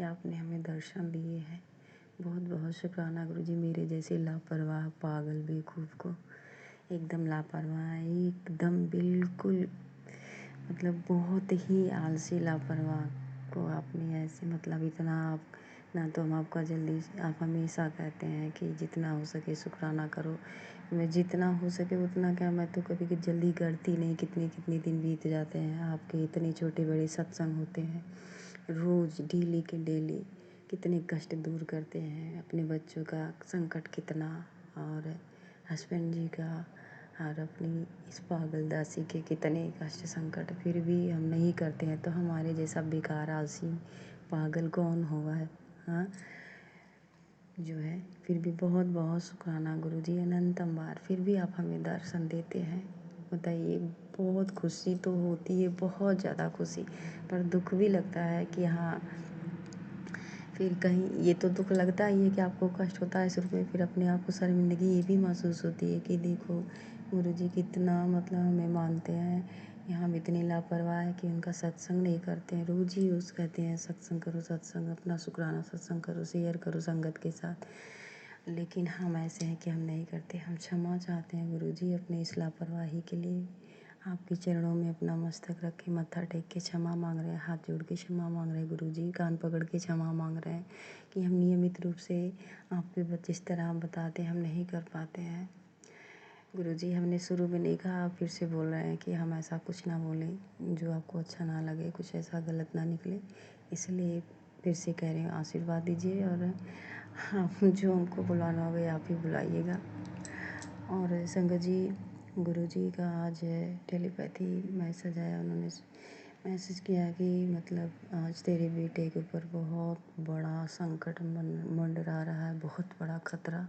कि आपने हमें दर्शन दिए हैं। बहुत बहुत शुक्राना गुरुजी, मेरे जैसे लापरवाह पागल बेवकूफ़ को एकदम लापरवाह, एकदम बिल्कुल मतलब बहुत ही आलसी लापरवाह को आपने ऐसे मतलब इतना आप ना तो हम आपका जल्दी आप हमेशा कहते हैं कि जितना हो सके शुक्राना करो। मैं जितना हो सके उतना क्या, मैं तो कभी जल्दी करती नहीं, कितने कितने दिन बीत जाते हैं। आपके इतने छोटे बड़े सत्संग होते हैं रोज़ डेली के डेली, कितने कष्ट दूर करते हैं, अपने बच्चों का संकट कितना, और हस्बैंड जी का और अपनी इस पागल दासी के कितने कष्ट संकट, फिर भी हम नहीं करते हैं तो हमारे जैसा बेकार आलसी पागल कौन होगा। हाँ जो है, फिर भी बहुत बहुत शुक्राना गुरुजी अनंतम बार, फिर भी आप हमें दर्शन देते हैं। बताइए, बहुत खुशी तो होती है, बहुत ज़्यादा खुशी, पर दुख भी लगता है कि हाँ फिर कहीं ये तो दुख लगता ही है कि आपको कष्ट होता है शुरू में, फिर अपने आप को शर्मिंदगी ये भी महसूस होती है कि देखो गुरुजी कितना मतलब हमें मानते हैं, यहाँ हम इतनी लापरवाह है कि उनका सत्संग नहीं करते हैं। रोज़ ही रोज़ कहते हैं सत्संग करो, सत्संग अपना शुक्राना सत्संग करो, शेयर करो संगत के साथ, लेकिन हम ऐसे हैं कि हम नहीं करते। हम क्षमा चाहते हैं गुरुजी अपने इस लापरवाही के लिए। आपके चरणों में अपना मस्तक रख के मत्था टेक के क्षमा मांग रहे हैं, हाथ जोड़ के क्षमा मांग रहे हैं गुरुजी, कान पकड़ के क्षमा मांग रहे हैं कि हम नियमित रूप से आपके जिस तरह आप बताते हैं हम नहीं कर पाते हैं। गुरुजी हमने शुरू में नहीं कहा, आप फिर से बोल रहे हैं कि हम ऐसा कुछ ना बोलें जो आपको अच्छा ना लगे, कुछ ऐसा गलत ना निकले, इसलिए फिर से कह रहे हैं आशीर्वाद दीजिए, और आप जो हमको बुलाना होगा आप ही बुलाइएगा। और संगत जी, गुरुजी का आज टेलीपैथी मैसेज आया, उन्होंने मैसेज किया कि मतलब आज तेरे बेटे के ऊपर बहुत बड़ा संकट मंडरा रहा है, बहुत बड़ा खतरा,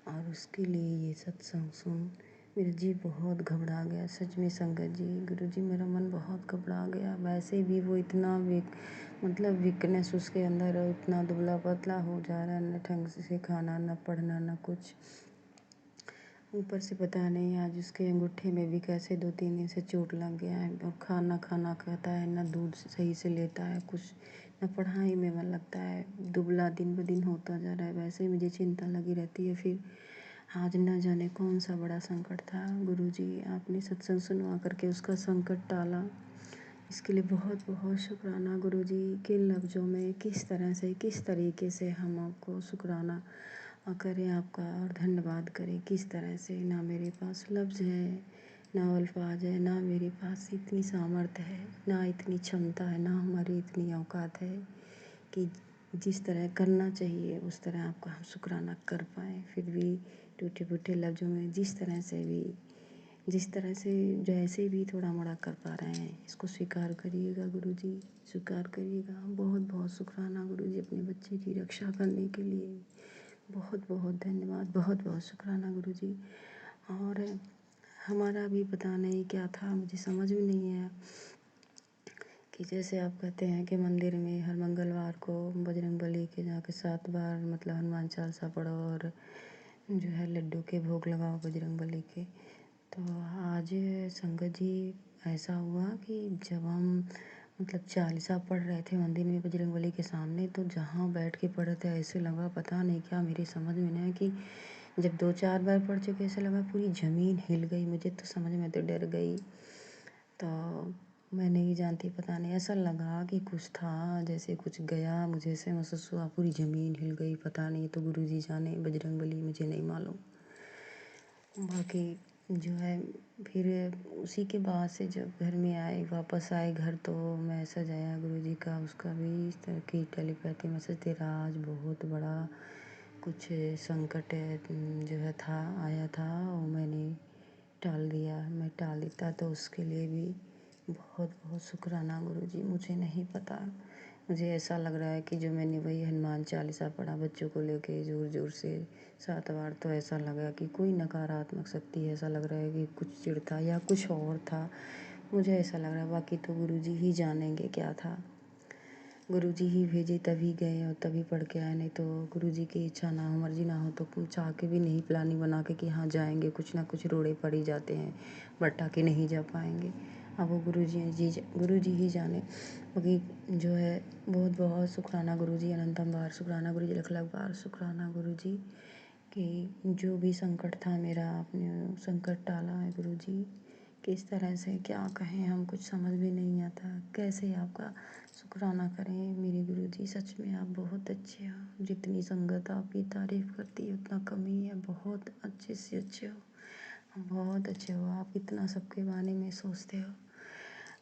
और उसके लिए ये सत्संग सुन। मेरा जी बहुत घबरा गया सच में संगत जी, गुरुजी मेरा मन बहुत घबरा गया। वैसे भी वो इतना मतलब वीकनेस उसके अंदर है, इतना दुबला पतला हो जा रहा है, न ढंग से खाना, न पढ़ना, न कुछ, ऊपर से पता नहीं आज उसके अंगूठे में भी कैसे 2-3 दिन से चोट लग गया है, और खाना खाना कहता है, ना दूध सही से लेता है कुछ, ना पढ़ाई में मन लगता है, दुबला दिन ब दिन होता जा रहा है। वैसे ही मुझे चिंता लगी रहती है। फिर आज न जाने कौन सा बड़ा संकट था, गुरुजी आपने सत्संग सुनवा करके उसका संकट टाला, इसके लिए बहुत बहुत शुक्राना गुरुजी। किन लफ्ज़ों में किस तरह से किस तरीके से हम आपको शुक्राना करें आपका और धन्यवाद करें, किस तरह से, ना मेरे पास लफ्ज़ है, ना अल्फाज है, ना मेरे पास इतनी सामर्थ्य है, ना इतनी क्षमता है, ना हमारी इतनी औकात है कि जिस तरह करना चाहिए उस तरह आपका हम शुक्राना कर पाएँ। फिर भी टूटे फूटे लफ्ज़ों में जिस तरह से जैसे भी थोड़ा मोड़ा कर पा रहे हैं, इसको स्वीकार करिएगा गुरुजी, स्वीकार करिएगा। बहुत बहुत शुक्राना गुरुजी अपने बच्चे की रक्षा करने के लिए, बहुत बहुत धन्यवाद, बहुत बहुत शुक्राना गुरुजी। और हमारा भी पता नहीं क्या था, मुझे समझ में नहीं आया कि जैसे आप कहते हैं कि मंदिर में हर मंगलवार को बजरंगबली के जाके 7 बार मतलब हनुमान चालीसा पढ़ो, और जो है लड्डू के भोग लगाओ बजरंगबली के। तो आज संगत जी ऐसा हुआ कि जब हम मतलब चालीसा पढ़ रहे थे मंदिर में बजरंगबली के सामने, तो जहाँ बैठ के पढ़े थे ऐसे लगा पता नहीं क्या, मेरी समझ में नहीं आया कि जब 2-4 बार पढ़ चुके ऐसे लगा पूरी ज़मीन हिल गई। मुझे तो समझ में तो डर गई, तो मैं नहीं जानती, पता नहीं ऐसा लगा कि कुछ था, जैसे कुछ गया, मुझे ऐसे महसूस हुआ पूरी ज़मीन हिल गई। पता नहीं, तो गुरुजी जाने, बजरंगबली मुझे नहीं मालूम। बाकी जो है फिर उसी के बाद से जब घर में आए, वापस आए घर, तो मैसेज आया गुरुजी का, उसका भी इस तरह की टेलीपैथी मैसेज, तेरा आज बहुत बड़ा कुछ संकट जो है था आया था, वो मैंने टाल दिया। मैं टाल देता तो उसके लिए भी बहुत बहुत शुक्राना गुरुजी। मुझे नहीं पता, मुझे ऐसा लग रहा है कि जो मैंने वही हनुमान चालीसा पढ़ा बच्चों को लेके ज़ोर ज़ोर से 7 बार, तो ऐसा लगा कि कोई नकारात्मक शक्ति, ऐसा लग रहा है कि कुछ चिढ़ था या कुछ और था, मुझे ऐसा लग रहा है। बाकी तो गुरुजी ही जानेंगे क्या था, गुरुजी ही भेजे तभी गए और तभी पढ़ के आए, नहीं तो गुरुजी की इच्छा ना हो, मर्जी ना हो तो चाह के भी नहीं प्लानिंग बना के कि हाँ जाएंगे, कुछ ना कुछ रोड़े पड़ ही जाते हैं, बट्टा के नहीं जा पाएंगे। अब वो गुरु जी ही जाने। बाकी जो है बहुत बहुत शुक्राना गुरु जी, अनंतम बार शुक्राना गुरु जी, लख लख बार शुक्राना गुरु जी कि जो भी संकट था मेरा आपने संकट टाला है गुरु जी। किस तरह से क्या कहें, हम कुछ समझ भी नहीं आता कैसे आपका शुक्राना करें मेरे गुरु जी। सच में आप बहुत अच्छे हो, जितनी संगत आपकी तारीफ़ करती है उतना कम ही है। बहुत अच्छे से अच्छे हो, बहुत अच्छे हो आप, इतना सबके बारे में सोचते हो।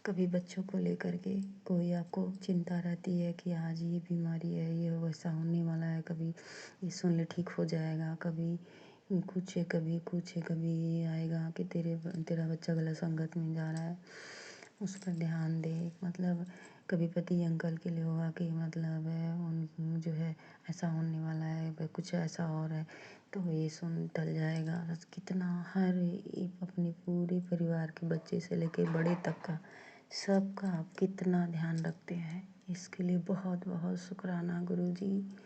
कभी बच्चों को लेकर के कोई आपको चिंता रहती है कि आज ये बीमारी है, ये वैसा होने वाला है, कभी ये सुन ले ठीक हो जाएगा, कभी कुछ है, कभी कुछ है, कभी ये आएगा कि तेरा बच्चा गलत संगत में जा रहा है, उस पर ध्यान दे। मतलब कभी पति अंकल के लिए होगा कि मतलब है उन जो है ऐसा होने वाला है, कुछ ऐसा और है तो ये सुन टल जाएगा। बस कितना हर एक अपने पूरे परिवार के बच्चे से लेके बड़े तक का सबका आप कितना ध्यान रखते हैं, इसके लिए बहुत बहुत शुक्राना गुरु जी।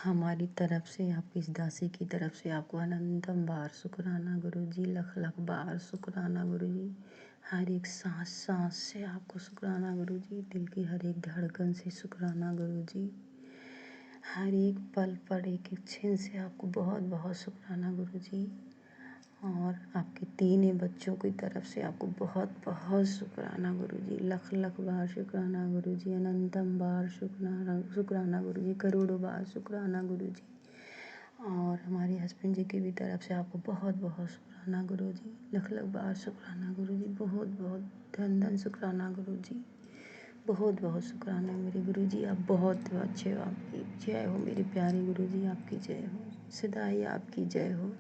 हमारी तरफ से, आपकी इस दासी की तरफ से आपको अनंतम बार शुक्राना गुरु जी, लख लख बार शुक्राना गुरु जी। हर एक सांस सांस से आपको शुक्राना गुरु जी, दिल की हर एक धड़कन से शुक्राना गुरु जी, हर एक पल पर एक एक क्षण से आपको बहुत बहुत शुक्राना गुरु जी। और आपके तीनों बच्चों की तरफ से आपको बहुत बहुत शुक्राना गुरु जी, लख लख बार शुक्राना गुरु जी, अनंतम बार शुक्राना गुरु जी, करोड़ों बार शुक्राना गुरु जी। और हमारे हस्बैंड जी की भी तरफ से आपको बहुत बहुत शुक्राना गुरु जी, लख लख बार शुक्राना गुरु जी, बहुत बहुत धन धन शुक्राना गुरु जी, बहुत बहुत शुक्राना मेरे गुरु जी। आप बहुत अच्छे हो, आपकी जय हो मेरे प्यारे गुरु जी, आपकी जय हो, सदा ही आपकी जय हो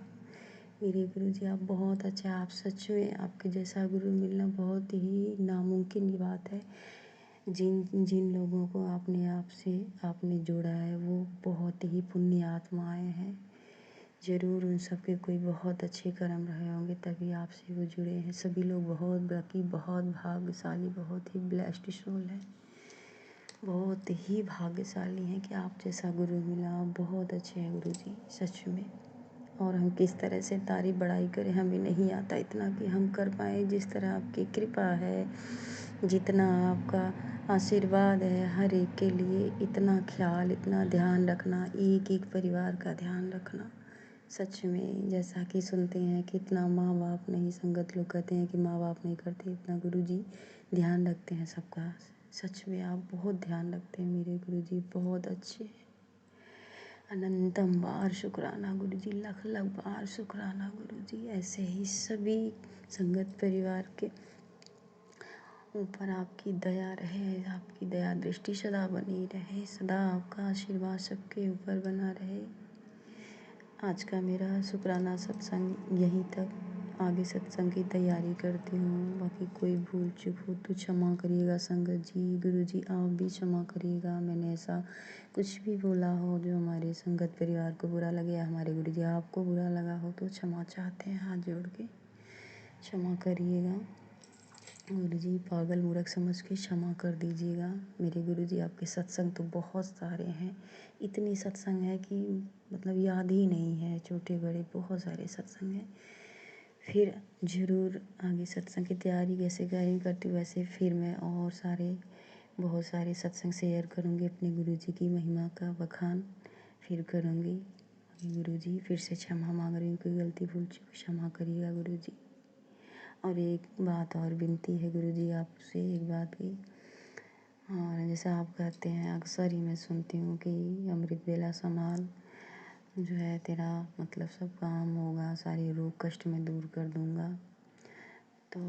मेरे गुरु जी। आप बहुत अच्छे, आप सच में आपके जैसा गुरु मिलना बहुत ही नामुमकिन की बात है। जिन जिन लोगों को आपने जोड़ा है वो बहुत ही पुण्य आत्माएं हैं। ज़रूर उन सब के कोई बहुत अच्छे कर्म रहे होंगे तभी आपसे वो जुड़े हैं। सभी लोग बहुत लकी, बहुत भाग्यशाली, बहुत ही ब्लेस्ड सोल है, बहुत ही भाग्यशाली हैं कि आप जैसा गुरु मिला। आप बहुत अच्छे हैं गुरु जी, सच में। और हम किस तरह से तारीफ बड़ाई करें, हमें नहीं आता इतना कि हम कर पाएँ। जिस तरह आपकी कृपा है, जितना आपका आशीर्वाद है हर एक के लिए, इतना ख्याल, इतना ध्यान रखना, एक एक परिवार का ध्यान रखना, सच में जैसा कि सुनते हैं कि इतना माँ बाप नहीं, संगत लोग कहते हैं कि माँ बाप नहीं करते, इतना गुरु जी ध्यान रखते हैं सबका। सच में आप बहुत ध्यान रखते हैं मेरे गुरु जी, बहुत अच्छे हैं। अनंतम बार शुक्राना गुरु जी, लख लख बार शुक्राना गुरु जी। ऐसे ही सभी संगत परिवार के ऊपर आपकी दया रहे, आपकी दया दृष्टि सदा बनी रहे, सदा आपका आशीर्वाद सबके ऊपर बना रहे। आज का मेरा शुक्राना सत्संग यहीं तक, आगे सत्संग की तैयारी करती हूँ। बाकी कोई भूल चूक हो तो क्षमा करिएगा संगत जी, गुरु जी आप भी क्षमा करिएगा। मैंने ऐसा कुछ भी बोला हो जो हमारे संगत परिवार को बुरा लगे या हमारे गुरु जी आपको बुरा लगा हो तो क्षमा चाहते हैं, हाथ जोड़ के क्षमा करिएगा। गुरु जी पागल मूर्ख समझ के क्षमा कर दीजिएगा मेरे गुरु जी। आपके सत्संग तो बहुत सारे हैं, इतनी सत्संग है कि मतलब याद ही नहीं है, छोटे बड़े बहुत सारे सत्संग हैं। फिर ज़रूर आगे सत्संग की तैयारी जैसे करती हूँ वैसे फिर मैं और बहुत सारे सत्संग शेयर करूँगी, अपने गुरु जी की महिमा का बखान फिर करूँगी। गुरु जी फिर से क्षमा मांग रही हूँ, कोई गलती भूल चूक क्षमा करिएगा गुरु जी। और एक बात और विनती है गुरु जी आपसे, एक बात की, और जैसा आप कहते हैं अक्सर ही मैं सुनती हूँ कि अमृत वेला संभाल, जो है तेरा मतलब सब काम होगा, सारे रोग कष्ट में दूर कर दूँगा। तो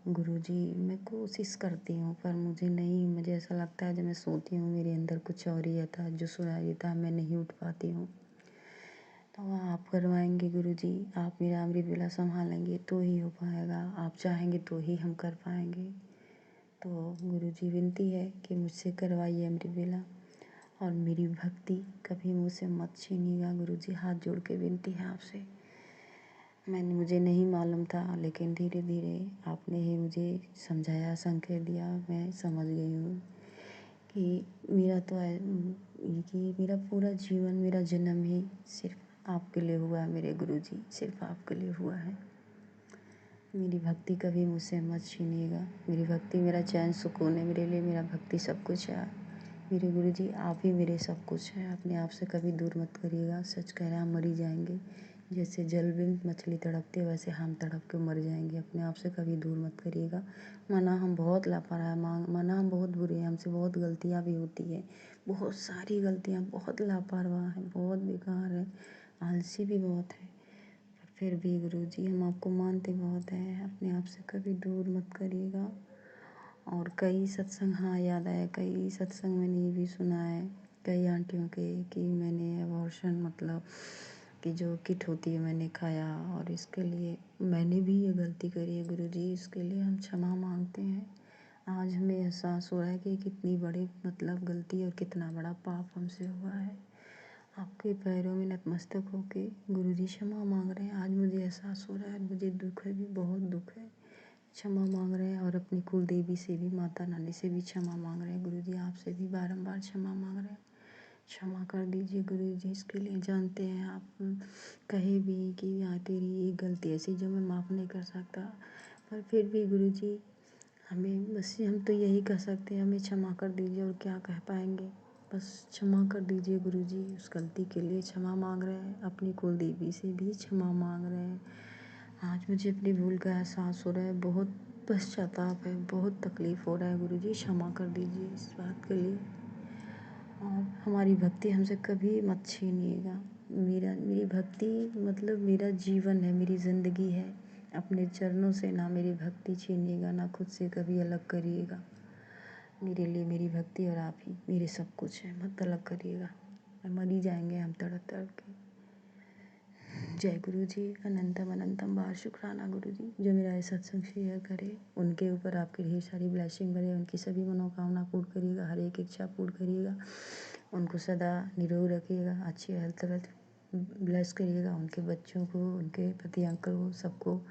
गुरु जी मैं कोशिश करती हूँ पर मुझे ऐसा लगता है जब मैं सोती हूँ मेरे अंदर कुछ और ही आता है, जो सुनाई देता है मैं नहीं उठ पाती हूँ। तो आप करवाएंगे गुरु जी, आप मेरा अमृत वेला संभालेंगे तो ही हो पाएगा, आप चाहेंगे तो ही हम कर पाएंगे। तो गुरु जी विनती है कि मुझसे करवाइए अमृत वेला, और मेरी भक्ति कभी मुझसे मत छीनिएगा गुरु जी, हाथ जोड़ के विनती है आपसे। मुझे नहीं मालूम था लेकिन धीरे धीरे आपने ही मुझे समझाया, संकेत दिया, मैं समझ गई हूँ कि मेरा पूरा जीवन, मेरा जन्म ही सिर्फ आपके लिए हुआ है मेरे गुरु जी, सिर्फ आपके लिए हुआ है। मेरी भक्ति कभी मुझसे मत छीनिएगा। मेरी भक्ति मेरा चैन सुकून है, मेरे लिए मेरा भक्ति सब कुछ है। मेरे गुरुजी आप ही मेरे सब कुछ हैं, अपने आप से कभी दूर मत करिएगा। सच कह रहे हैं, हम मर ही जाएंगे। जैसे जल में मछली तड़पती है वैसे हम तड़प के मर जाएंगे। अपने आप से कभी दूर मत करिएगा। माना हम बहुत लापरवाह माना हम बहुत बुरे हैं, हमसे बहुत गलतियाँ भी होती है, बहुत सारी गलतियाँ, बहुत लापरवाह हैं, बहुत बेकार है, आलसी भी बहुत है। फिर भी गुरुजी हम आपको मानते बहुत हैं। अपने आप से कभी दूर मत करिएगा। और कई सत्संग, हाँ याद आया, कई सत्संग मैंने ये भी सुना है कई आंटियों के कि मैंने अबॉर्शन मतलब कि जो किट होती है मैंने खाया, और इसके लिए मैंने भी ये गलती करी है गुरुजी, इसके लिए हम क्षमा मांगते हैं। आज हमें एहसास हो रहा है कि कितनी बड़ी मतलब गलती और कितना बड़ा पाप हमसे हुआ है। आपके पैरों में नतमस्तक होके गुरुजी क्षमा मांग रहे हैं। आज मुझे एहसास हो रहा है, मुझे दुख है भी, बहुत दुख है। क्षमा मांग रहे हैं और अपनी कुल देवी से भी, माता रानी से भी क्षमा मांग रहे हैं। गुरुजी आपसे भी बारंबार क्षमा मांग रहे हैं। क्षमा कर दीजिए गुरुजी, इसके लिए जानते हैं आप कहे भी कि हाँ तेरी ये गलती ऐसी जो मैं माफ़ नहीं कर सकता, पर फिर भी गुरुजी हमें बस हम तो यही कह सकते हैं, हमें क्षमा कर दीजिए, और क्या कह पाएंगे। बस क्षमा कर दीजिए गुरुजी, उस गलती के लिए क्षमा मांग रहे हैं। अपनी कुल देवी से भी क्षमा मांग रहे हैं। आज मुझे अपनी भूल का एहसास हो रहा है, बहुत पश्चाताप है, बहुत तकलीफ़ हो रहा है गुरुजी, क्षमा कर दीजिए इस बात के लिए। और हमारी भक्ति हमसे कभी मत छीनिएगा। मेरी भक्ति मतलब मेरा जीवन है, मेरी ज़िंदगी है। अपने चरणों से ना मेरी भक्ति छीनिएगा, ना खुद से कभी अलग करिएगा। मेरे लिए मेरी भक्ति और आप ही मेरे सब कुछ है, मत अलग करिएगा। मर ही जाएंगे हम तड़प तड़प के। जय गुरु जी, अनंतम अनंतम बार शुक्राना गुरु जी, जो मेरा ये सत्संग शेयर करे, उनके ऊपर आपकी ढेर सारी ब्लेसिंग भरे, उनकी सभी मनोकामना पूर्ण करिएगा, हर एक इच्छा पूर्ण करिएगा, उनको सदा निरोग रखिएगा, अच्छी हेल्थ वेल्थ ब्लेस करिएगा, उनके बच्चों को, उनके पति अंकल को, सबको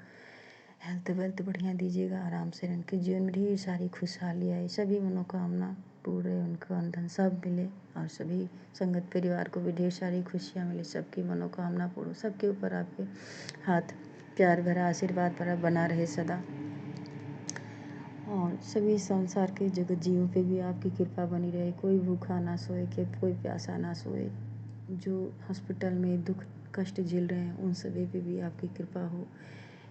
हेल्थ वेल्थ बढ़िया दीजिएगा, आराम से उनके जीवन में ढेर सारी खुशहाली आए, सभी मनोकामना पूरे उनको अंधन सब मिले, और सभी संगत परिवार को भी ढेर सारी खुशियाँ मिले, सबकी मनोकामना पूर्ण, सबके ऊपर आपके हाथ प्यार भरा आशीर्वाद भरा बना रहे सदा, और सभी संसार के जगत जीवों पे भी आपकी कृपा बनी रहे। कोई भूखा ना सोए, कि कोई प्यासा ना सोए, जो हॉस्पिटल में दुख कष्ट झेल रहे हैं उन सभी पे भी आपकी कृपा हो।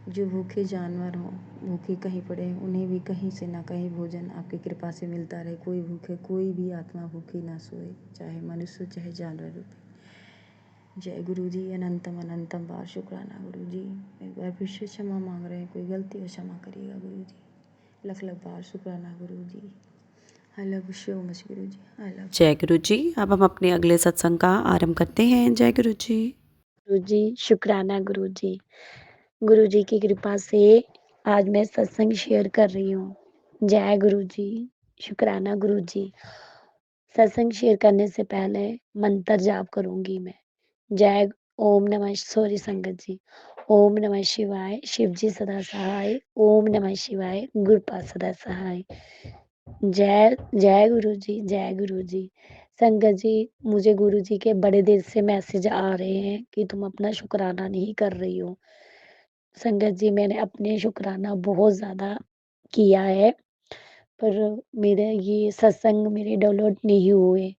जो भूखे जानवर हों, भूखे कहीं पड़े हैं, उन्हें भी कहीं से ना कहीं भोजन आपकी कृपा से मिलता रहे। कोई भूखे, कोई भी आत्मा भूखी ना सोए, चाहे मनुष्य चाहे जानवर रूपी। जय गुरु जी, अनंतम अनंतम बार शुक्राना गुरु जी। एक बार फिर से क्षमा मांग रहे हैं, कोई गलती हो क्षमा करिएगा गुरु जी। लख लख बार शुक्राना Guru ji. I love you so much Guru ji, I love. जय गुरु जी। अब हम अपने अगले सत्संग का आरंभ करते हैं। जय गुरु जी। गुरु जी, शुक्राना गुरु जी। गुरु जी की कृपा से आज मैं सत्संग शेयर कर रही हूँ। जय गुरु जी, शुक्राना गुरु जी। सत्संग शेयर करने से पहले मंत्र जाप करूंगी मैं। जय ओम नमः, सॉरी संगत जी। ओम नमः शिवाय, शिव जी सदा सहाय। ओम नमः शिवाय, गुरुपाद सदा सहाय। जय जय गुरु जी, जय गुरु जी। संगत जी, मुझे गुरु जी के बड़े देर से मैसेज आ रहे हैं कि तुम अपना शुक्राना नहीं कर रही हो। संगत जी, मैंने अपने शुक्राना बहुत ज़्यादा किया है, पर मेरे ये सत्संग मेरे डाउनलोड नहीं हुए,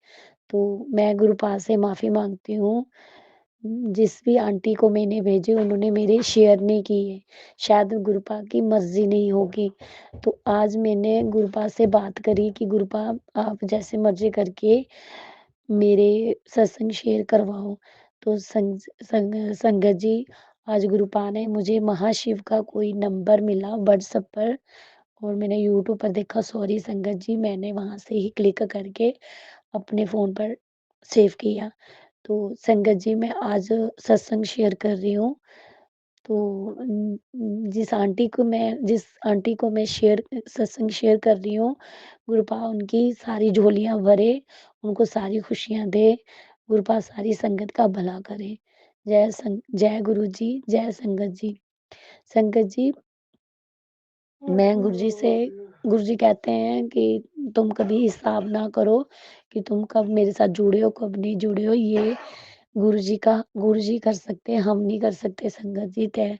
तो मैं गुरुपाद से माफ़ी माँगती हूँ। जिस भी आंटी को मैंने भेजे उन्होंने मेरे शेयर नहीं किए, शायद गुरुपा की मर्ज़ी नहीं होगी। तो आज मैंने गुरुपा से बात करी कि गुरुपा आप जैसे मर्ज़ी करके मेरे सत्संग शेयर करवाओ। तो संगत जी, आज गुरुपा ने मुझे महाशिव का कोई नंबर मिला व्हाट्सएप पर, और मैंने यूट्यूब पर देखा, सॉरी संगत जी, मैंने वहाँ से ही क्लिक करके अपने फ़ोन पर सेव किया। तो संगत जी, मैं आज सत्संग शेयर कर रही हूँ। तो जिस आंटी को मैं सत्संग शेयर कर रही हूँ, गुरुपा उनकी सारी झोलियाँ भरे, उनको सारी खुशियाँ दे, गुरुपा सारी संगत का भला करे। जय गुरु जी, जय संगत जी। संगत जी, मैं गुरुजी कहते हैं कि तुम कभी हिसाब ना करो कि तुम कब मेरे साथ जुड़े हो, कब नहीं जुड़े हो। ये गुरुजी कर सकते हैं, हम नहीं कर सकते। संगत जी तय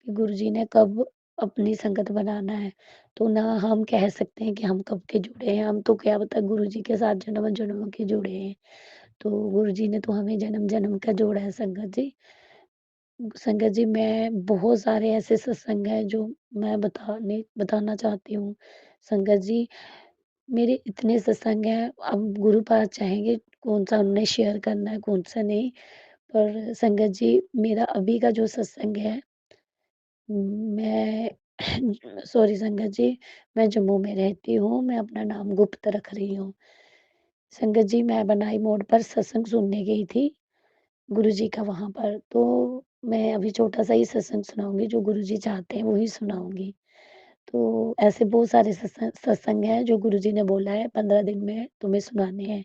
कि गुरुजी ने कब अपनी संगत बनाना है, तो ना हम कह सकते हैं कि हम कब के जुड़े हैं, हम तो क्या पता गुरुजी के साथ जन्म-जन्म के जुड़े हैं। तो गुरुजी ने तो हमें जन्म-जन्म का जोड़ा है संगत जी। संगत जी, मैं बहुत सारे ऐसे सत्संग हैं जो मैं बताना चाहती हूँ। संगत जी, मेरे इतने सत्संग हैं, अब गुरु पास चाहेंगे कौन-सा हमने शेयर करना है, कौन-सा नहीं। पर संगत जी, मेरा अभी का जो सत्संग है, मैं सॉरी संगत जी, मैं जम्मू में रहती हूँ, मैं अपना नाम गुप्त रख रही हूँ। संगत जी, मैं बनाई मोड़ पर सत्संग सुनने गई थी, गुरुजी का वहाँ पर। तो मैं अभी छोटा-सा ही सत्संग सुनाऊँगी, जो गुरुजी चाहते हैं, वो ही सुनाऊँगी। तो ऐसे बहुत सारे सत्संग हैं, जो गुरुजी ने बोला है 15 दिन में तुम्हें सुनाने हैं।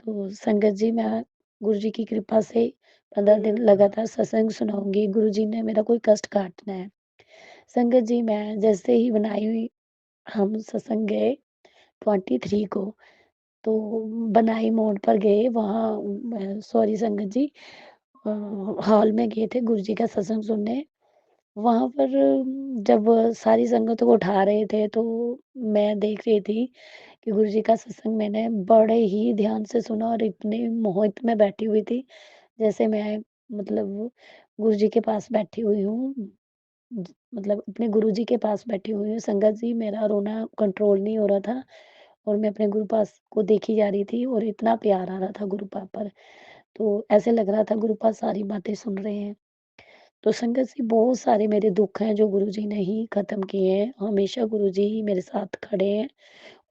तो संगत जी, मैं गुरुजी की कृपा से 15 दिन लगातार सत्संग सुनाऊँगी। गुरुजी ने मेरा कोई कष्ट काटना है। संगत जी, मैं जैसे ही बनाई हुई हम सत्संग गए 23 को, तो बनाई मोड़ पर गए, वहाँ सॉरी संगत जी, अ, हॉल में गए थे गुरुजी का सत्संग सुनने। वहाँ पर जब सारी संगत को उठा रहे थे, तो मैं देख रही थी कि गुरुजी का सत्संग मैंने बड़े ही ध्यान से सुना और इतने मोहित में बैठी हुई थी, जैसे मैं मतलब गुरुजी के पास बैठी हुई हूँ। मतलब अपने गुरुजी के पास बैठी हुई हूँ। संगत जी, मेरा रोना कंट्रोल नहीं हो रहा था और मैं अपने गुरु पास को देखी जा रही थी और इतना प्यार आ रहा था गुरु पास पर। तो ऐसे लग रहा था गुरु पास सारी बातें सुन रहे हैं। तो संगत जी, बहुत सारे मेरे दुःख हैं जो गुरुजी ने ही ख़त्म किए हैं। हमेशा गुरुजी ही मेरे साथ खड़े हैं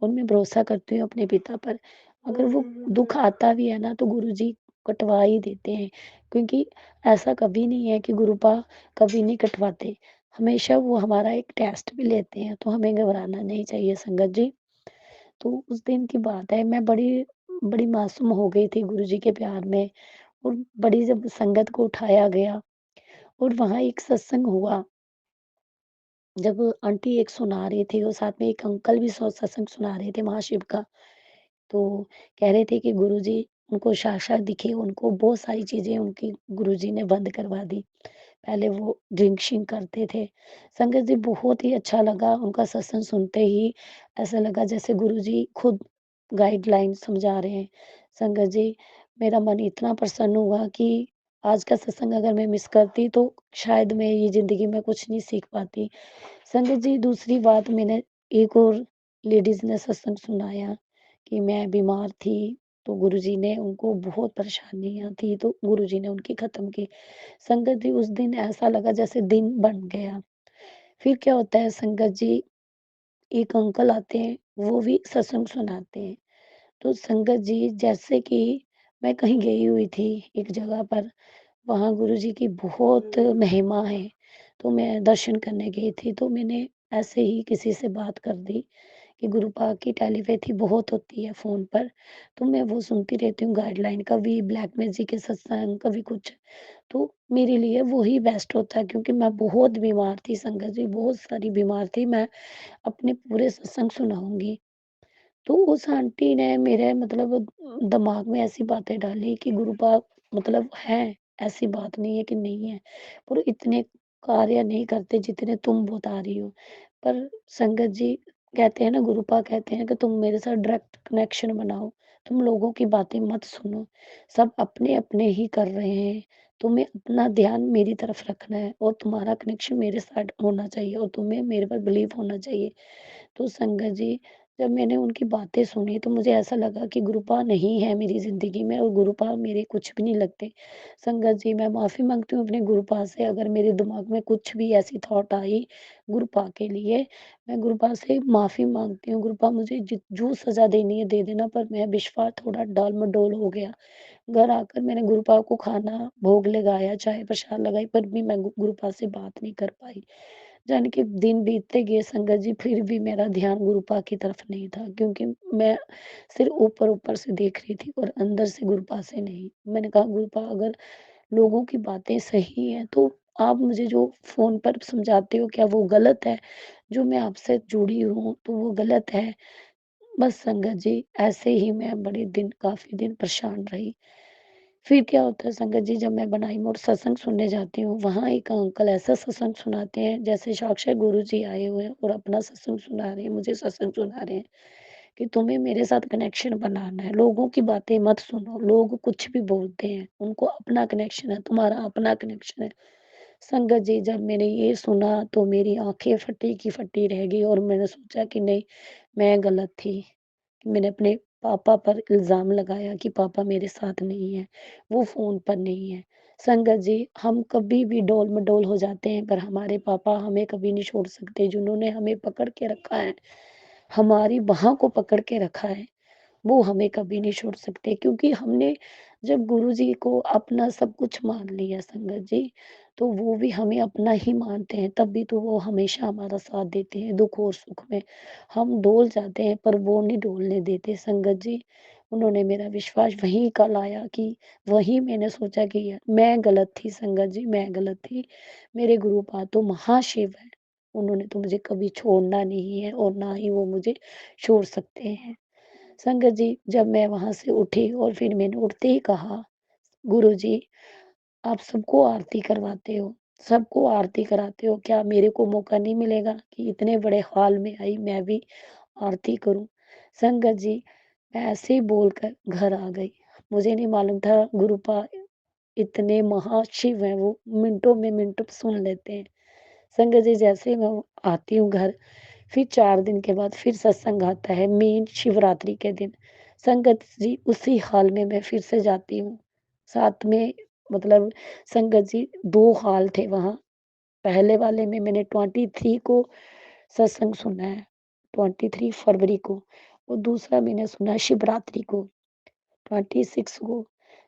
और मैं भरोसा करती हूँ अपने पिता पर। अगर वो दुःख आता भी है ना, तो गुरुजी कटवा ही देते हैं, क्योंकि ऐसा कभी नहीं है कि गुरुपा कभी नहीं कटवाते। हमेशा वो हमारा एक टेस्ट भी लेते हैं, तो हमें घबराना नहीं चाहिए संगत जी। तो उस दिन की बात है, मैं बड़ी बड़ी मासूम हो गई थी गुरुजी के प्यार में, और बड़ी जब संगत को उठाया गया और वहाँ एक सत्संग हुआ। जब आंटी एक सुना रही थी और साथ में एक अंकल भी सत्संग सुना रहे थे महाशिव का। तो कह रहे थे कि गुरुजी उनको साक्षात दिखे, उनको बहुत सारी चीज़ें उनकी गुरुजी ने बंद करवा दी। पहले वो ड्रिंक-शिंक करते थे। संगत जी, बहुत ही अच्छा लगा उनका सत्संग सुनते ही, ऐसा लगा जैसे गुरुजी खुद गाइडलाइन समझा रहे हैं। संगत जी, मेरा मन इतना प्रसन्न हुआ कि आज का सत्संग अगर मैं मिस करती, तो शायद मैं ये ज़िंदगी में कुछ नहीं सीख पाती। संगत जी, दूसरी बात, मैंने एक और लेडीज़ ने सत्संग सुनाया कि मैं बीमार थी, तो गुरुजी ने उनको बहुत परेशानियाँ थी, तो गुरुजी ने उनकी ख़त्म की। संगत जी, उस दिन ऐसा लगा जैसे दिन बन गया। फिर क्या होता है संगत जी, एक अंकल आते हैं, वो भी सत्संग सुनाते हैं। तो संगत जी, जैसे कि मैं कहीं गई हुई थी एक जगह पर, वहाँ गुरुजी की बहुत महिमा है, तो मैं दर्शन करने गई थी, तो मैंने ऐसे ही किसी से बात कर दी कि गुरुपाक की टेलीपैथी बहुत होती है फ़ोन पर, तो मैं वो सुनती रहती हूँ गाइडलाइन, कभी ब्लैक मैजिक के सत्संग, कभी कुछ। तो मेरे लिए वो ही बेस्ट होता है, क्योंकि मैं बहुत बीमार थी संगत जी, बहुत सारी बीमार थी। मैं अपने पूरे सत्संग सुनाऊँगी। तो उस आंटी ने मेरे मतलब दिमाग में ऐसी बातें डाली कि गुरुपाद मतलब है, ऐसी बात नहीं है कि नहीं है, पर इतने कार्य नहीं करते जितने तुम बता रही हो। पर संगत जी, कहते हैं ना, गुरुपा कहते हैं कि तुम मेरे साथ डायरेक्ट कनेक्शन बनाओ, तुम लोगों की बातें मत सुनो, सब अपने-अपने ही कर रहे हैं, तुम्हें अपना ध्यान मेरी तरफ रखना है और तुम्हारा कनेक्शन मेरे साथ होना चाहिए और तुम्हें मेरे पर बिलीव होना चाहिए। तो संगत जी, जब मैंने उनकी बातें सुनी, तो मुझे ऐसा लगा कि गुरुपा नहीं है मेरी ज़िंदगी में और गुरुपा मेरे कुछ भी नहीं लगते। संगत जी, मैं माफ़ी माँगती हूँ अपने गुरुपा से, अगर मेरे दिमाग में कुछ भी ऐसी थॉट आई गुरुपा के लिए, मैं गुरुपा से माफ़ी माँगती हूँ। गुरुपा, मुझे जो सज़ा देनी है दे देना, पर मैं विश्वास थोड़ा डाल-मडोल हो गया। घर आकर मैंने गुरुपा को खाना भोग लगाया, चाय प्रसाद लगाई, पर भी मैं गुरुपा से बात नहीं कर पाई। जाने के दिन बीतते गए संगत जी, फिर भी मेरा ध्यान गुरुपा की तरफ नहीं था, क्योंकि मैं सिर्फ़ ऊपर-ऊपर से देख रही थी और अंदर से गुरुपा से नहीं। मैंने कहा, गुरुपा, अगर लोगों की बातें सही हैं, तो आप मुझे जो फ़ोन पर समझाते हो, क्या वो गलत है? जो मैं आपसे जुड़ी हूँ, तो वो गलत है? बस संगत जी, ऐसे ही मैं बड़े दिन, काफ़ी दिन परेशान रही। फिर क्या होता है संगत जी, जब मैं बनाई मोड़ सत्संग सुनने जाती हूँ, वहाँ एक अंकल ऐसा सत्संग सुनाते हैं जैसे साक्षात गुरु जी आए हुए हैं और अपना सत्संग सुना रहे हैं, मुझे सत्संग सुना रहे हैं कि तुम्हें मेरे साथ कनेक्शन बनाना है, लोगों की बातें मत सुनो, लोग कुछ भी बोलते हैं, उनको अपना कनेक्शन है, तुम्हारा अपना कनेक्शन है। संगत जी, जब मैंने ये सुना तो मेरी आँखें फटी की फटी रह गई और मैंने सोचा कि नहीं, मैं गलत थी। मैंने अपने पापा पर इल्ज़ाम लगाया कि पापा मेरे साथ नहीं है, वो फ़ोन पर नहीं है। संगत जी, हम कभी भी डोल-मडोल हो जाते हैं, पर हमारे पापा हमें कभी नहीं छोड़ सकते, जिन्होंने हमें पकड़ के रखा है, हमारी बाहों को पकड़ के रखा है। वो हमें कभी नहीं छोड़ सकते, क्योंकि हमने जब गुरुजी को अपना सब कुछ मान लिया संगत जी, तो वो भी हमें अपना ही मानते हैं, तभी तो वो हमेशा हमारा साथ देते हैं दुख और सुख में। हम डोल जाते हैं पर वो नहीं डोलने देते संगत जी। उन्होंने मेरा विश्वास वहीं का लाया कि वहीं मैंने सोचा कि मैं गलत थी संगत जी, मैं गलत थी। मेरे गुरुपाद तो महाशिव है, उन्होंने तो मुझे कभी छोड़ना नहीं है और ना ही वो मुझे छोड़ सकते हैं। संगत जी, जब मैं वहाँ से उठी और फिर मैंने उठते ही कहा, "गुरुजी, आप सबको आरती करवाते हो, सबको आरती कराते हो, क्या मेरे को मौका नहीं मिलेगा कि इतने बड़े हॉल में आई मैं भी आरती करूँ?" संगत जी, मैं ऐसे ही बोलकर घर आ गई। मुझे नहीं मालूम था गुरुपा इतने महाशिव हैं, वो मिनटों में मिनटों सुन लेते हैं। संगत जी, जैसे ही मैं आती हूँ घर, फिर 4 दिन के बाद फिर सत्संग आता है, मेन शिवरात्रि के दिन। संगत जी, उसी हॉल में मैं फिर से जाती हूँ। साथ में मतलब संगत जी 2 हॉल थे वहाँ। पहले वाले में मैंने 23 को सत्संग सुना है, 23 फरवरी को, और दूसरा मैंने सुना है शिवरात्रि को, 26 को।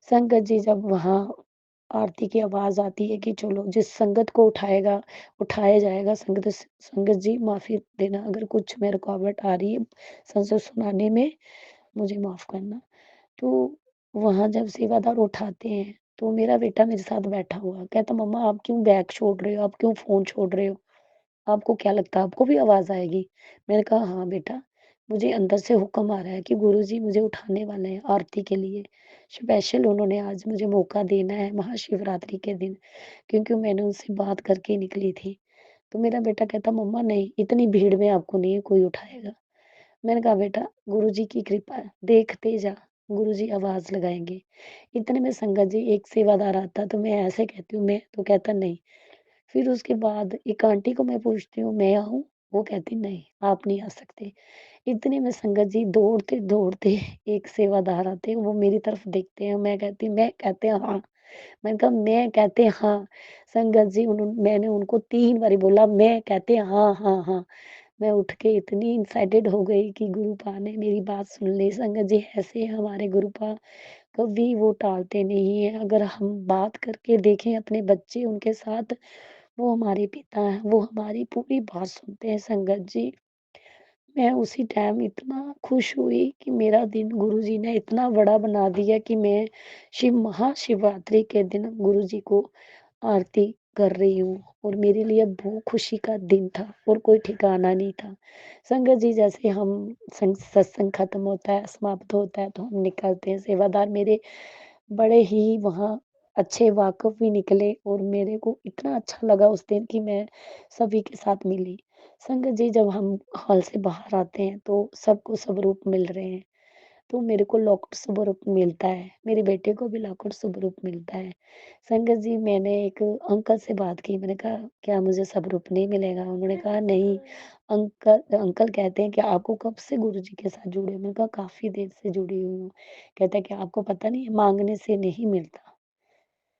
संगत जी, जब वहाँ आरती की आवाज़ आती है कि चलो जिस संगत को उठाएगा, उठाया जाएगा। संगत जी, माफ़ी देना अगर कुछ में रुकावट आ रही है संसद सुनाने में, मुझे माफ़ करना। तो वहाँ जब सेवादार उठाते हैं, तो मेरा बेटा मेरे साथ बैठा हुआ, कहता मम्मा आप क्यों बैग छोड़ रहे हो? आप क्यों फ़ोन छोड़ रहे हो? आपको क्या लगता है आपको भी आवाज़ आएगी? मैंने कहा हाँ बेटा, मुझे अंदर से हुक्म आ रहा है कि गुरुजी मुझे उठाने वाले हैं आरती के लिए। स्पेशल उन्होंने आज मुझे मौका देना है महाशिवरात्रि के दिन, क्योंकि मैंने उनसे बात करके निकली थी। तो मेरा बेटा कहता मम्मा नहीं, इतनी भीड़ में आपको नहीं कोई उठाएगा। मैंने कहा बेटा गुरुजी की कृपा है, देखते जा, गुरुजी आवाज़ लगाएँगे। इतने में संगत जी एक सेवादार आता, तो मैं ऐसे कहती हूँ मैं, तो कहता नहीं। फिर उसके बाद एक आंटी को मैं पूछती हूँ, मैं आऊँ? वो कहती नहीं, आप नहीं आ सकते। इतने में संगत जी दौड़ते-दौड़ते एक सेवादार आते हैं, वो मेरी तरफ देखते हैं, मैं कहते हैं हाँ। मैंने कहा मैं कहते हैं हाँ। संगत जी, मैंने उनको 3 बारी बोला, मैं कहते हैं हाँ, हाँ, हाँ। मैं उठ के इतनी एक्साइटेड हो गई कि गुरुपा ने मेरी बात सुन ली। संगत जी, ऐसे हमारे गुरुपा कभी वो टालते नहीं हैं। अगर हम बात करके देखें अपने बच्चे उनके साथ, वो हमारे पिता हैं, वो हमारी पूरी बात सुनते हैं संगत जी। मैं उसी टाइम इतना खुश हुई कि मेरा दिन गुरुजी ने इतना बड़ा बना दिया कि मैं महाशिवरात्रि के दिन गुरुजी को आरती कर रही हूँ, और मेरे लिए वो खुशी का दिन था और कोई ठिकाना नहीं था। संगत जी, जैसे हम सत्संग खत्म होता है, समाप्त होता है, तो हम निकलते हैं। सेवादार मेरे बड़े ही वहाँ अच्छे वाक़फ़ भी निकले और मेरे को इतना अच्छा लगा उस दिन कि मैं सभी के साथ मिली। संगत जी, जब हम हॉल से बाहर आते हैं तो सबको सब रूप मिल रहे हैं, तो मेरे को लॉकेट शुभ रूप मिलता है, मेरे बेटे को भी लॉकेट शुभ रूप मिलता है। संगत जी, मैंने एक अंकल से बात की, मैंने कहा क्या मुझे शुभ रूप नहीं मिलेगा? उन्होंने कहा नहीं, अंकल अंकल कहते हैं कि आपको कब से गुरुजी के साथ जुड़े हो? मैंने कहा काफ़ी देर से जुड़ी हुई हूँ। कहता है कि आपको पता नहीं है, माँगने से नहीं मिलता,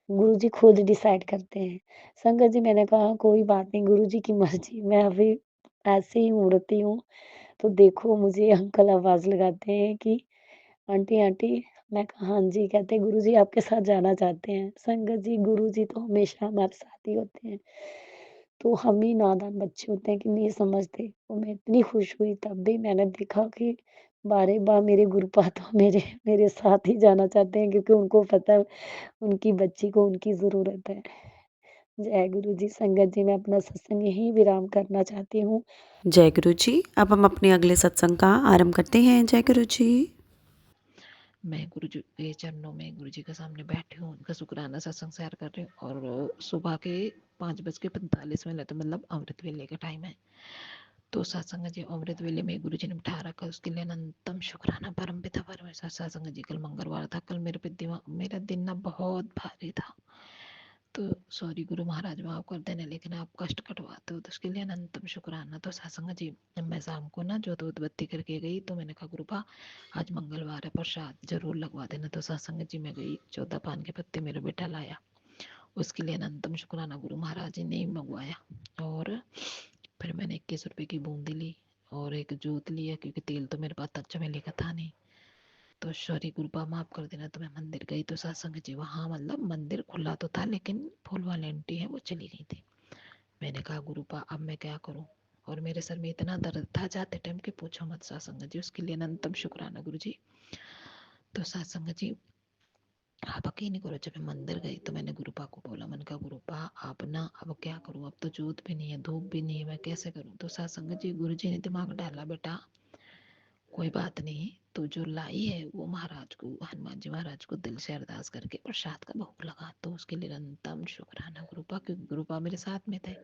गुरुजी खुद डिसाइड करते हैं। संगत जी, मैंने कहा कोई बात नहीं, गुरुजी की मर्ज़ी, मैं अभी ऐसे ही उड़ती हूँ, तो देखो मुझे अंकल आवाज़ लगाते हैं कि आंटी, आंटी। मैं कहा हाँ जी। कहते गुरुजी आपके साथ जाना चाहते हैं। संगत जी, गुरुजी तो हमेशा हमारे साथ ही होते हैं। तो हम ही नादान बच्चे होते हैं कि नहीं समझते। और मैं इतनी खुश हुई तब भी, मैंने देखा कि बारे-बार मेरे गुरुपा तो मेरे मेरे साथ ही जाना चाहते हैं, क्योंकि उनको पता है उनकी बच्ची को उनकी ज़रूरत है। जय गुरु जी। संगत जी, मैं अपना सत्संग यहीं विराम करना चाहती हूँ। जय गुरु जी। अब हम अपने अगले सत्संग का आरंभ करते हैं। जय गुरु जी। मैं गुरु जी के चरणों में, गुरु जी के सामने बैठी हूँ, उनका शुक्राना सत्संग शेयर कर रही हूँ। और सुबह के 5:45 मतलब अमृत वेले का टाइम है। तो सत्संग जी अमृत वेले में गुरु जी ने बिठा रखा, उसके लिए अनंतम शुक्राना। परम पिता परमेश्वर। सत्संग जी कल मंगलवार था, कल मेरे पे दिमाग, मेरा दिन ना बहुत भारी था, तो सॉरी गुरु महाराज माफ कर देना, लेकिन आप कष्ट कटवाते हो तो उसके लिए अनंतम शुक्राना। तो सत्संग जी मैं शाम को ना जो दूध बत्ती करके गई, तो मैंने कहा गुरुपा आज मंगलवार है, प्रसाद जरूर लगवा देना। तो सत्संग जी मैं गई, 14 पान के पत्ते मेरा बेटा लाया, उसके लिए अनंतम शुक्राना। गुरु महाराज जी ने ही मंगवाया। और फिर मैंने 21 रुपए की बूंदी ली और एक जोत लिया, क्योंकि तेल तो मेरे पास चमेली का था नहीं। तो सॉरी गुरुपा माफ कर देना। तो मैं मंदिर गई, तो सत्संग जी वहाँ मतलब मंदिर खुला तो था, लेकिन फुल वाली आंटी है वो चली गई थी। मैंने कहा गुरुपा अब मैं क्या करूँ, और मेरे सर में इतना दर्द था जाते टाइम के पूछो मत सत्संग जी, उसके लिए अनंतम शुक्राना गुरु जी। तो सत्संग जी आप यकीन नहीं करो, जब मैं मंदिर गई तो मैंने गुरुपा को बोला, मैंने कहा गुरुपा आप ना अब क्या करूँ, अब तो जोत भी नहीं है, धूप भी नहीं है, मैं कैसे करूँ। तो सत्संग जी गुरु जी ने दिमाग डाला, बेटा कोई बात नहीं, तो जो लाई है वो महाराज को, हनुमान जी महाराज को दिल से अरदास करके प्रसाद का भोग लगा। तो उसके लिए अनंतम शुक्राना गुरुपा, क्योंकि गुरुपा मेरे साथ में थे,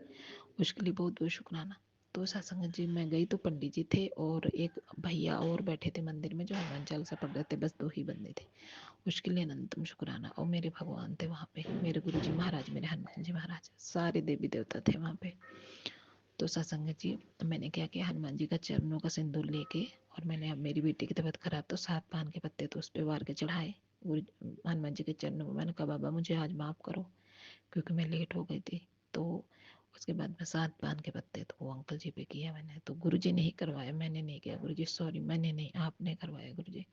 उसके लिए बहुत बहुत शुक्राना। तो सत्संग जी मैं गई तो पंडित जी थे और एक भैया और बैठे थे मंदिर में जो हनुमान चालीसा पढ़ रहे थे, बस 2 ही बंदे थे, उसके लिए अनंतम शुक्राना। और मेरे भगवान थे वहाँ पे, मेरे गुरु जी महाराज, मेरे हनुमान जी महाराज, सारे देवी देवता थे वहाँ पे। तो सत्संग जी मैंने क्या किया, हनुमान जी का चरणों का सिंदूर लेके, और मैंने, अब मेरी बेटी की तबीयत खराब, तो 7 पान के पत्ते तो उस पर वार के चढ़ाए हनुमान जी के चरणों में। मैंने कहा बाबा मुझे आज माफ करो, क्योंकि मैं लेट हो गई थी। तो उसके बाद में 7 पान के पत्ते तो वो अंकल जी पे किया मैंने। तो गुरु जी ने ही करवाया, मैंने नहीं किया। गुरु जी सॉरी, मैंने नहीं, आपने करवाया गुरु जी।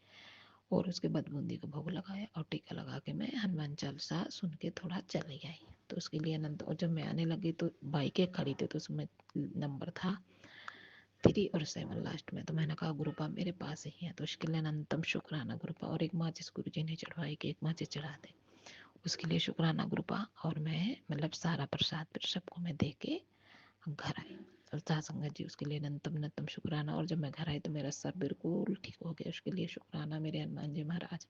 और उसके बाद बूंदी का भोग लगाया और टीका लगा के मैं हनुमान चालीसा सुन के थोड़ा चली आई। तो उसके लिए अनंत। और जब मैं आने लगी तो बाइकें खड़ी थी, तो उसमें नंबर था 3 और 7 लास्ट में। तो मैंने कहा गुरुपा मेरे पास ही है, तो उसके लिए अनंतम शुक्राना गुरुपा। और एक माचिस गुरु जी ने चढ़वाई कि एक माचिस चढ़ा दे, उसके लिए शुक्राना गुरुपा। और मैं मतलब सारा प्रसाद फिर सबको मैं दे के घर आई। और सत्संग जी उसके लिए अनंतम अनंतम शुक्राना। और जब मैं घर आई तो मेरा सर बिल्कुल ठीक हो गया, उसके लिए शुक्राना मेरे हनुमान जी महाराज,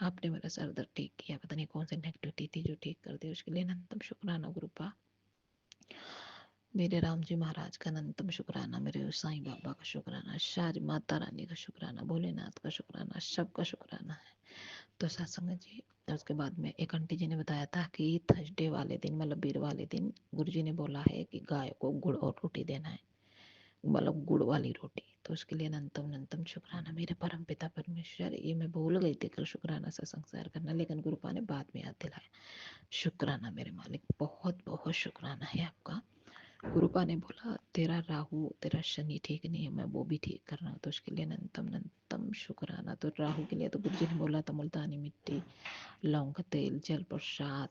आपने मेरा सर दर्द ठीक किया, पता नहीं कौन सी नेगेटिविटी थी जो ठीक कर दी, उसके लिए अनंतम शुक्राना गुरुपा। मेरे राम जी महाराज का अनंतम शुक्राना, मेरे साईं बाबा का शुक्राना, सारी माता रानी का शुक्राना, भोलेनाथ का शुक्राना, सबका शुक्राना है। तो सत्संग जी उसके बाद में एक आंटी जी ने बताया था कि थर्सडे वाले दिन मतलब वीर वाले दिन गुरु जी ने बोला है कि गाय को गुड़ और रोटी देना है, मतलब गुड़ वाली रोटी। तो उसके लिए अनंतम अनंतम शुक्राना मेरे परम पिता परमेश्वर। ये मैं भूल गई थी कल शुक्राना सा संसार करना, लेकिन गुरुपा ने बाद में याद दिलाया। शुक्राना मेरे मालिक, बहुत बहुत शुक्राना है आपका। गुरुपा ने बोला तेरा राहु तेरा शनि ठीक नहीं है, मैं वो भी ठीक कर रहा हूँ, तो उसके लिए अनंतम अनंतम शुक्राना। तो राहु के लिए तो गुरु जी ने बोला था मुल्तानी मिट्टी, लौंग का तेल, जल प्रसाद,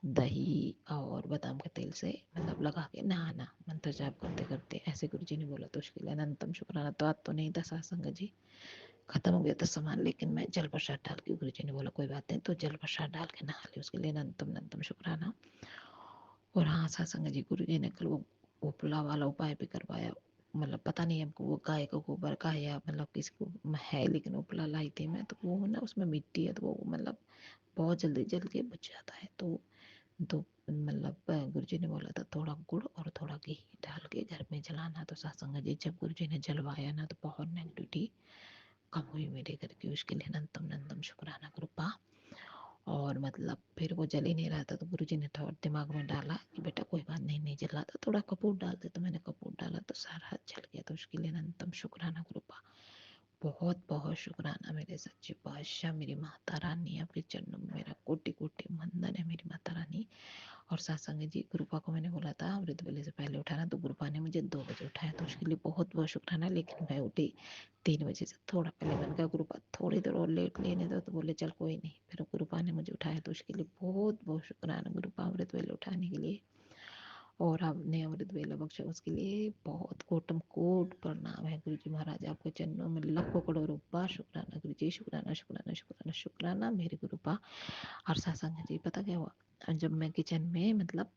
दही और बादाम का तेल से मतलब लगा के नहाना मंत्र जाप करते करते, ऐसे गुरु जी ने बोला। तो उसके लिए अनंतम शुक्राना। तो आज तो नहीं था सत्संग जी, खत्म हो गया था सामान, लेकिन मैं जल प्रसाद डाल के, गुरु जी ने बोला कोई बात नहीं, तो जल प्रसाद डाल के नहा ले, उसके लिए अनंतम अनंतम शुक्राना। और हाँ सत्संग जी गुरु जी ने कल वो उपला वाला उपाय भी करवाया, मतलब पता नहीं हमको वो गाय का गोबर का है या मतलब किसी को है, लेकिन उपला लाई थी मैं, तो वो ना उसमें मिट्टी है, तो वो मतलब बहुत जल्दी जल के बुझ जाता है। तो मतलब गुरु जी ने बोला था थोड़ा गुड़ और थोड़ा घी डाल के घर में जलाना। तो सत्संग जी जब गुरु जी ने जलवाया ना, तो बहुत नेगेटिविटी कम हुई मेरे घर की, उसके लिए अनंतम अनंतम शुक्राना कृपा। और मतलब फिर वो जल ही नहीं रहा था, तो गुरुजी ने थोड़ा दिमाग में डाला कि बेटा कोई बात नहीं, नहीं जल रहा था, थोड़ा कपूर डाल दे। तो मैंने कपूर डाला तो सारा जल गया। तो उसके लिए अनंतम शुक्राना कृपा, बहुत बहुत शुक्राना मेरे सच्चे पातशाह, मेरी माता रानी, आपके चरणों में मेरा कोटि कोटि वंदन है मेरी माता रानी। और सत्संग जी गुरुपा को मैंने बोला था अमृत वेले से पहले उठाना, तो गुरुपा ने मुझे 2 बजे उठाया, तो उसके लिए बहुत बहुत शुक्राना। लेकिन मैं उठी 3 बजे से थोड़ा पहले, मैंने कहा गुरुपा थोड़ी देर और लेट लेने दो, तो बोले चल कोई नहीं। फिर गुरुपा ने मुझे उठाया, तो उसके लिए बहुत बहुत शुक्राना गुरुपा अमृत वेले उठाने के लिए। और आपने अमृत वेला बख्शा, उसके लिए बहुत कोटम कोट प्रणाम है गुरु जी महाराज, आपके चरणों में लाखों करोड़ों बार शुक्राना गुरु जी, शुक्राना शुक्राना शुक्राना शुक्राना मेरे गुरुपा। और सत्संग जी पता क्या हुआ, जब मैं किचन में मतलब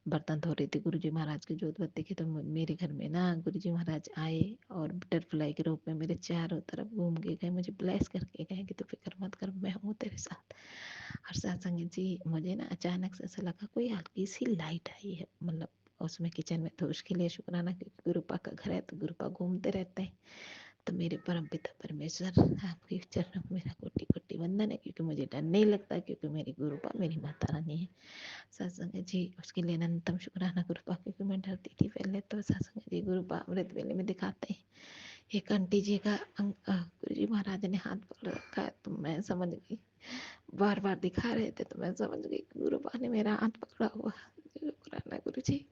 बर्तन धो रही थी, गुरु जी महाराज की जोत बत्ती की, तो मेरे घर में ना गुरु जी महाराज आए और बटरफ्लाई के रूप में मेरे चारों तरफ घूम के गए, मुझे ब्लेस करके गए कि तू फिक्र कर मैं हूँ तेरे साथ। और सत्संग जी मुझे ना अचानक से ऐसा लगा कोई हल्की सी लाइट आई है, मतलब उसमें किचन में, तो उसके लिए शुक्राना, क्योंकि गुरुपा का घर है तो गुरुपा घूमते रहते हैं। तो मेरे परम पिता परमेश्वर आपके चरणों में मेरा कोटि कोटि वंदन है, क्योंकि मुझे डर नहीं लगता, क्योंकि मेरी गुरुपा मेरी माता रानी है। सत्संग जी उसके लिए अनंतम शुक्राना गुरुपा, क्योंकि मैं डरती थी पहले। तो सत्संग जी गुरुपा अमृत वेले में दिखाते हैं, एक आंटी जी का गुरु जी महाराज ने हाथ पकड़ रखा है, तो मैं समझ गई, बार बार दिखा रहे थे तो मैं समझ गई गुरुपा ने मेरा हाथ पकड़ा हुआ। शुक्राना गुरु जी।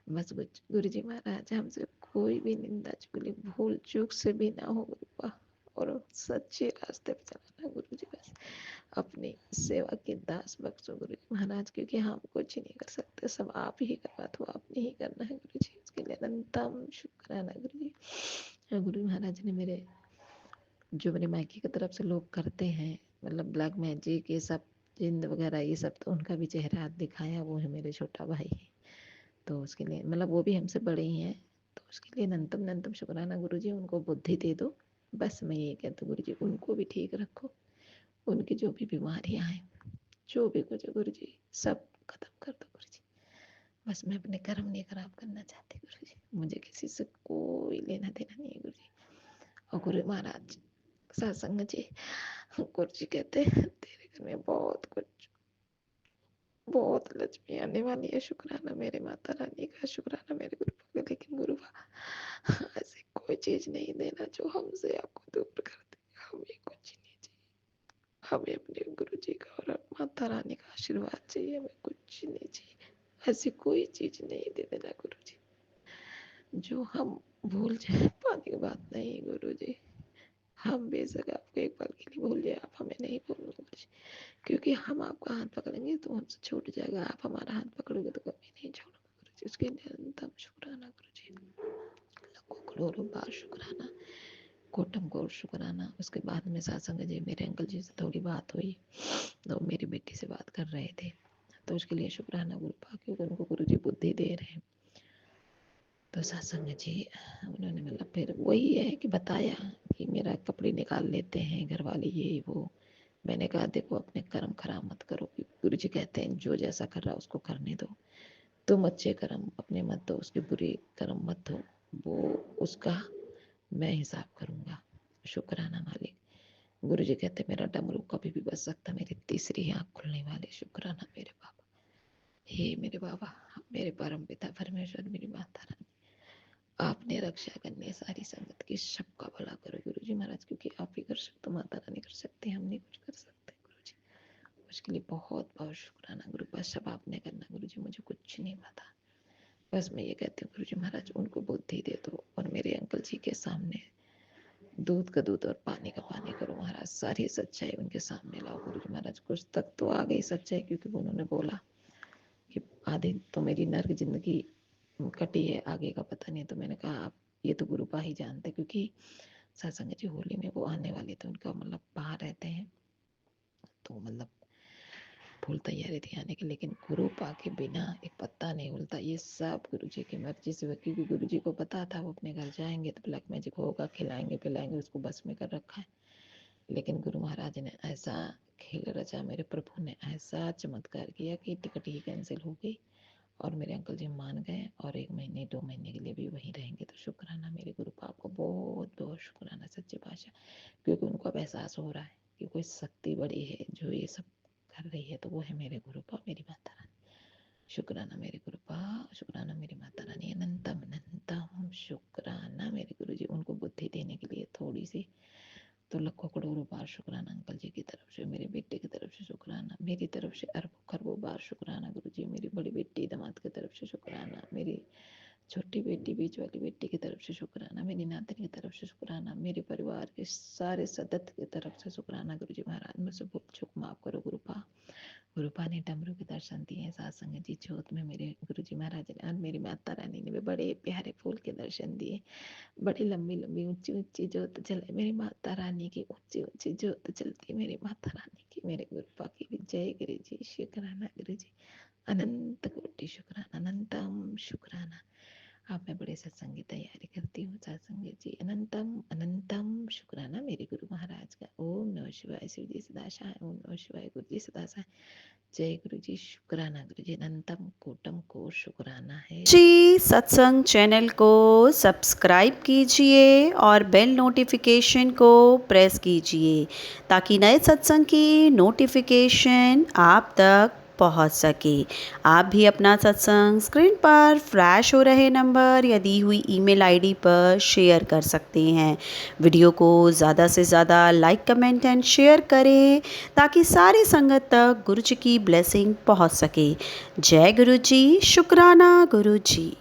बस गुरु जी महाराज हमसे कोई भी निंदा चुगली भूल चूक से भी ना हो गुरुपा, और सच्चे रास्ते पे चलाना गुरु जी। बस अपनी सेवा के दास बख्शो गुरु जी महाराज, क्योंकि हम कुछ नहीं कर सकते, सब आप ही करवा, तो आपने ही करना है गुरु जी। उसके लिए अनंतम शुक्राना गुरु जी। गुरु महाराज ने मेरे, जो मेरे मायके की तरफ से लोग करते हैं, मतलब ब्लैक मैजिक ये सब, जिंद वगैरह ये सब, तो उनका भी चेहरा दिखाया, वो है मेरे छोटा भाई। तो उसके लिए मतलब वो भी हमसे बड़े ही हैं, तो उसके लिए अनंतम अनंतम शुक्राना गुरु जी। उनको बुद्धि दे दो, बस मैं ये कहती हूँ गुरु जी, उनको भी ठीक रखो, उनकी जो भी बीमारियां हैं, जो भी कुछ है गुरु जी, सब खत्म कर दो गुरु जी। बस मैं अपने कर्म नहीं खराब करना चाहती गुरु जी, मुझे किसी से कोई लेना देना नहीं है गुरु जी। और गुरु महाराज सत्संग जी, गुरु जी कहते हैं तेरे घर में बहुत कुछ, बहुत लक्ष्मी आने वाली है। शुक्राना मेरे माता रानी का, शुक्राना मेरे गुरु का। लेकिन गुरु ऐसी कोई चीज नहीं देना जो हमसे आपको दूर कर दे, हमें कुछ नहीं चाहिए, हमें अपने गुरु जी का और माता रानी का आशीर्वाद चाहिए, हमें कुछ नहीं चाहिए, ऐसी कोई चीज नहीं दे देना गुरु जी जो हम भूल जाए। पाने की बात नहीं गुरु जी, हम बेशक आपको एक पल के लिए भूल जाए, आप हमें नहीं भूलना गुरु जी, क्योंकि हम आपका हाथ पकड़ेंगे तो हमसे छूट जाएगा, आप हमारा हाथ पकड़ोगे तो कभी नहीं छोड़ोगे गुरु जी। उसके लिए अनंतम शुक्राना गुरु जी, लाखों करोड़ों बार शुक्राना, कोटम कोट शुक्राना। उसके बाद में सत्संग जी, मेरे अंकल जी से थोड़ी बात हुई, तो मेरी बेटी से बात कर रहे थे, तो उसके लिए शुक्राना गुरु पा, क्योंकि उनको गुरु जी बुद्धि दे रहे हैं। तो सत्संग जी उन्होंने मतलब फिर वही है कि बताया कि मेरा कपड़े निकाल लेते हैं घर वाले, ये वो। मैंने कहा देखो अपने कर्म खराब मत करो, गुरु जी कहते हैं जो जैसा कर रहा है उसको करने दो, तुम अच्छे कर्म अपने मत दो, उसके बुरे कर्म मत दो, वो उसका मैं हिसाब करूंगा। शुक्राना मालिक। गुरु जी कहते मेरा डमरू कभी भी बच सकता, मेरी तीसरी आंख खुलने वाले। शुक्राना मेरे बाबा, हे मेरे बाबा, मेरे परम पिता परमेश्वर, मेरी माता रानी, आपने रक्षा करनी है सारी संगत की, सबका भला करो गुरु जी महाराज, क्योंकि आप ही कर सकते, माता रानी कर सकते, हम नहीं कुछ कर सकते गुरु जी। उसके लिए बहुत बहुत शुक्राना गुरु, बस सब आपने करना गुरु जी, मुझे कुछ नहीं पता। बस मैं ये कहती हूँ गुरु जी महाराज उनको बुद्धि दे दो, और मेरे अंकल जी के सामने दूध का दूध और पानी का पानी करो महाराज, सारी सच्चाई उनके सामने लाओ गुरु जी महाराज। कुछ तक तो आ गई सच्चाई, क्योंकि उन्होंने बोला कि आधे तो मेरी नर्क जिंदगी कटी है, आगे का पता नहीं। तो मैंने कहा आप ये तो गुरुपा ही जानते, क्योंकि सत्संग जी होली में वो आने वाले थे, उनका मतलब बाहर रहते हैं, तो मतलब फुल तैयारी थी आने की, लेकिन गुरुपा के बिना एक पत्ता नहीं हिलता। ये सब गुरु जी की मर्जी से हुआ, क्योंकि गुरु जी को पता था वो अपने घर जाएंगे तो ब्लैक मैजिक होगा, खिलाएंगे पिलाएंगे, उसको बस में कर रखा है। लेकिन गुरु महाराज ने ऐसा खेल रचा, मेरे प्रभु ने ऐसा चमत्कार किया कि टिकट ही कैंसिल हो गई, और मेरे अंकल जी मान गए, और 1 महीने 2 महीने के लिए भी वहीं रहेंगे। तो शुक्राना मेरे गुरु पाप को, बहुत बहुत शुक्राना सच्चे पातशाह, क्योंकि उनको अब एहसास हो रहा है कि कोई शक्ति बड़ी है जो ये सब कर रही है, तो वो है मेरे गुरु पा, मेरी माता रानी। शुक्राना मेरे गुरु पा, शुक्राना मेरी माता रानी, अनंतम अनंतम शुक्राना मेरे गुरु जी, उनको बुद्धि देने के लिए थोड़ी सी, तो लाखों करोड़ों बार शुक्राना अंकल जी की तरफ से, मेरे बेटे की तरफ से शुक्राना, मेरी तरफ से अरबों खरबों बार शुक्राना गुरु जी, मेरी बड़ी बेटी दामाद की तरफ से शुक्राना, मेरी छोटी बेटी बीच वाली बेटी की तरफ से शुक्राना, मेरी नातिन की तरफ से शुक्राना, मेरे परिवार के सारे सदस्य की तरफ से शुक्राना गुरु जी महाराज। मुझसे भूल चूक माफ करो गुरुपा। गुरुपा ने डमरू के दर्शन दिए, सत्संग जी ज्योत में मेरे गुरु जी महाराज ने, और मेरी माता रानी ने भी बड़े प्यारे फूल के दर्शन दिए, बड़ी लंबी लंबी ऊंची ऊंची ज्योत जले मेरी माता रानी की, ऊंची ऊंची ज्योत जलती मेरी माता रानी की, मेरे गुरुपा की भी जय गुरु जी। शुक्राना गुरु जी, अनंत कोटि शुक्राना, अनंतम शुक्राना। अब मैं बड़े सत्संग की तैयारी करती हूँ। सत्संग जी अनंतम अनंतम शुक्राना मेरे गुरु महाराज का। ओम नमः शिवाय। शिव जी सदा साई। ओम नमः शिवाय। गुरु जी सदा साई। जय गुरु जी। शुक्राना गुरु जी। अनंतम कोटम को शुक्राना है। जी सत्संग चैनल को सब्सक्राइब कीजिए और बेल नोटिफिकेशन को प्रेस कीजिए ताकि नए सत्संग की नोटिफिकेशन आप तक पहुंच सके। आप भी अपना सत्संग स्क्रीन पर फ्लैश हो रहे नंबर या दी हुई ईमेल आईडी पर शेयर कर सकते हैं। वीडियो को ज़्यादा से ज़्यादा लाइक कमेंट एंड शेयर करें ताकि सारी संगत तक गुरु जी की ब्लेसिंग पहुंच सके। जय गुरु जी। शुक्राना गुरु जी।